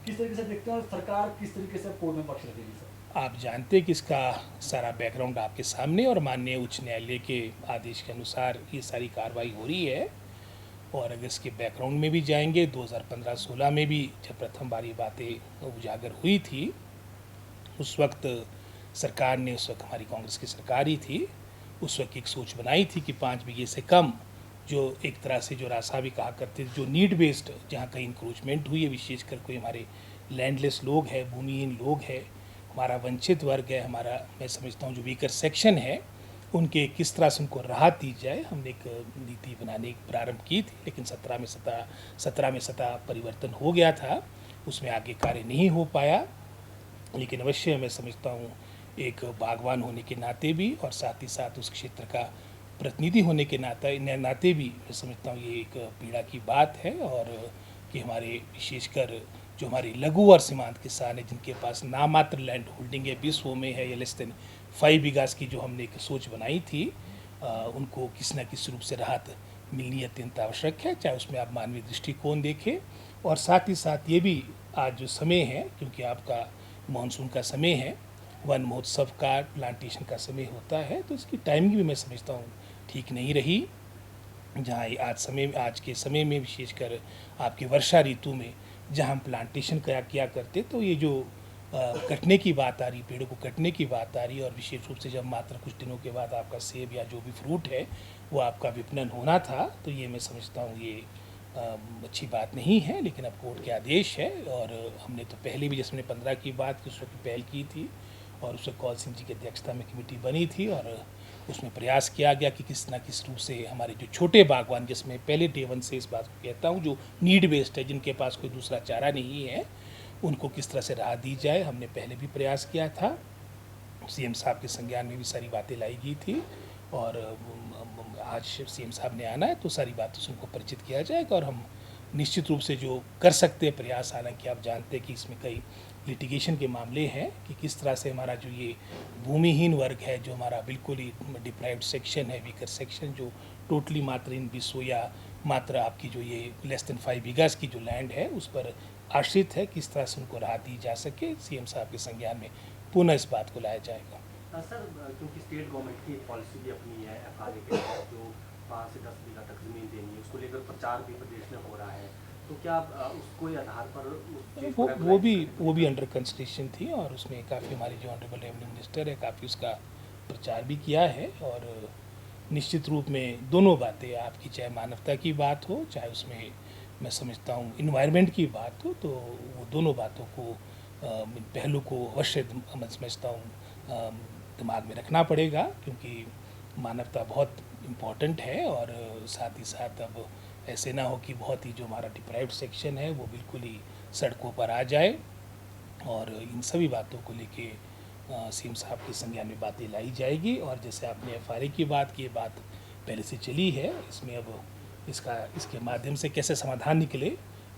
किस तरीके से देखते हैं और सरकार किस तरीके से कोर्ट में पक्ष रखेगी सर? आप जानते हैं कि इसका सारा बैकग्राउंड आपके सामने और माननीय उच्च न्यायालय के आदेश के अनुसार ये सारी कार्रवाई हो रही है। और अगर इसके बैकग्राउंड में भी जाएंगे 2015-16 में भी जब प्रथम बार ये बातें उजागर हुई थी, उस वक्त सरकार ने, उस वक्त हमारी कांग्रेस की सरकार ही थी, उस वक्त एक सोच बनाई थी कि 5 बीघे से कम जो एक तरह से जो रासा भी कहा करते थे, जो नीड बेस्ड जहाँ कहीं इंक्रोचमेंट हुई है, विशेषकर कोई हमारे लैंडलेस लोग हैं, भूमिहीन लोग हैं, हमारा वंचित वर्ग है, हमारा मैं समझता हूँ जो वीकर सेक्शन है, उनके किस तरह से उनको राहत दी जाए। हमने एक नीति बनाने की प्रारंभ की थी, लेकिन 17 में सत्ता परिवर्तन हो गया था, उसमें आगे कार्य नहीं हो पाया। लेकिन अवश्य मैं समझता हूँ एक बागवान होने के नाते भी और साथ ही साथ उस क्षेत्र का प्रतिनिधि होने के नाते भी मैं समझता हूँ ये एक पीड़ा की बात है। और कि हमारे विशेषकर जो हमारे लघु और सीमांत किसान हैं, जिनके पास नामात्र लैंड होल्डिंग है, 20 में है या लेस देन 5 बीघास की जो हमने एक सोच बनाई थी, उनको किसी न किसी रूप से राहत मिलनी अत्यंत आवश्यक है, चाहे उसमें आप मानवीय दृष्टिकोण देखें। और साथ ही साथ ये भी आज जो समय है, क्योंकि आपका मानसून का समय है, वन महोत्सव का, प्लांटेशन का समय होता है, तो इसकी टाइमिंग भी मैं समझता हूँ ठीक नहीं रही। जहाँ आज के समय में विशेषकर आपकी वर्षा ऋतु में जहाँ हम प्लांटेशन किया करते, तो ये जो कटने की बात आ रही, पेड़ों को कटने की बात आ रही, और विशेष रूप से जब मात्र कुछ दिनों के बाद आपका सेब या जो भी फ्रूट है वो आपका विपणन होना था, तो ये मैं समझता हूँ ये अच्छी बात नहीं है। लेकिन अब कोर्ट के आदेश है, और हमने तो पहले भी, जैसे हमने 15 की बात की, उस वक्त पहल की थी, और उस वक्त कौल सिंह जी की अध्यक्षता में कमेटी बनी थी, और उसमें प्रयास किया गया कि किस न किस रूप से हमारे जो छोटे बागवान, जिसमें पहले डे वन से इस बात को कहता हूँ, जो नीड बेस्ड है, जिनके पास कोई दूसरा चारा नहीं है, उनको किस तरह से राहत दी जाए। हमने पहले भी प्रयास किया था, सीएम साहब के संज्ञान में भी सारी बातें लाई गई थी, और आज सीएम साहब ने आना है तो सारी बातों से उनको परिचित किया जाएगा। और हम निश्चित रूप से जो कर सकते हैं प्रयास, हालांकि आप जानते हैं कि इसमें कई लिटिगेशन के मामले हैं कि किस तरह से हमारा जो ये भूमिहीन वर्ग है, जो हमारा बिल्कुल ही डिप्राइव्ड सेक्शन है, वीकर सेक्शन, जो टोटली मात्र इन 20 या मात्र आपकी जो ये लेस देन 5 बीघास की जो लैंड है उस पर आश्रित है, किस तरह से उनको राहत दी जा सके। सीएम साहब के संज्ञान में पुनः इस बात को लाया जाएगा। सर, क्योंकि स्टेट गवर्नमेंट की एक पॉलिसी भी अपनी है एफआरए के तहत, जो 5 से 10 बीघा तक जमीन देनी है, उसको लेकर प्रचार भी प्रदेश में हो रहा है, तो क्या उसको आधार पर वो भी अंडर कंसिडरेशन थी, और उसमें काफ़ी हमारे जो ऑनरेबल रेवेन्यू मिनिस्टर है, काफ़ी उसका प्रचार भी किया है। और निश्चित रूप में दोनों बातें आपकी, चाहे मानवता की बात हो, चाहे उसमें मैं समझता हूँ इन्वायरमेंट की बात हो, तो वो दोनों बातों को, पहलू को अवश्य मैं समझता हूँ दिमाग में रखना पड़ेगा, क्योंकि मानवता बहुत इम्पॉर्टेंट है। और साथ ही साथ अब ऐसे ना हो कि बहुत ही जो हमारा डिप्राइव्ड सेक्शन है वो बिल्कुल ही सड़कों पर आ जाए। और इन सभी बातों को लेके सीएम साहब के संज्ञान में बातें लाई जाएगी। और जैसे आपने एफआरए की बात की, ये बात पहले से चली है, इसमें अब इसके माध्यम से कैसे समाधान निकले,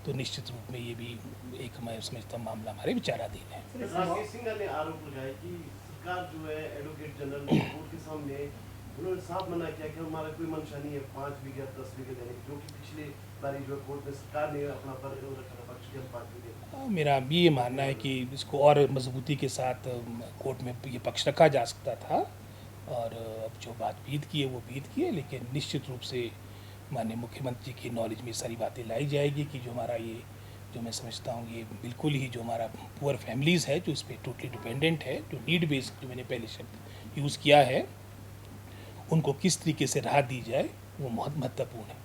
तो निश्चित रूप में ये भी एक मैं समझता हूँ मामला हमारे विचाराधीन है। राकेश सिंह ने आरोप लगाया कि सरकार जो है एडवोकेट जनरल कोर्ट के सामने उन्होंने साफ मना किया कि हमारा कोई मंशा नहीं है 5 बीघा 10 बीघे देने की, जो कि पिछले बारी जो कोर्ट में सरकार ने अपना पक्ष के 5 बीघे। मेरा भी ये मानना है कि इसको और मजबूती के साथ कोर्ट में ये पक्ष रखा जा सकता था, और अब जो बात बीत की है वो बीत की है। लेकिन निश्चित रूप से माननीय मुख्यमंत्री की नॉलेज में सारी बातें लाई जाएगी कि जो हमारा ये, जो मैं समझता हूँ ये बिल्कुल ही जो हमारा पुअर फैमिलीज़ है, जो इस पर टोटली डिपेंडेंट है, जो नीड बेस्ड, जो मैंने पहले शब्द यूज़ किया है, उनको किस तरीके से राहत दी जाए, वो बहुत महत्वपूर्ण है।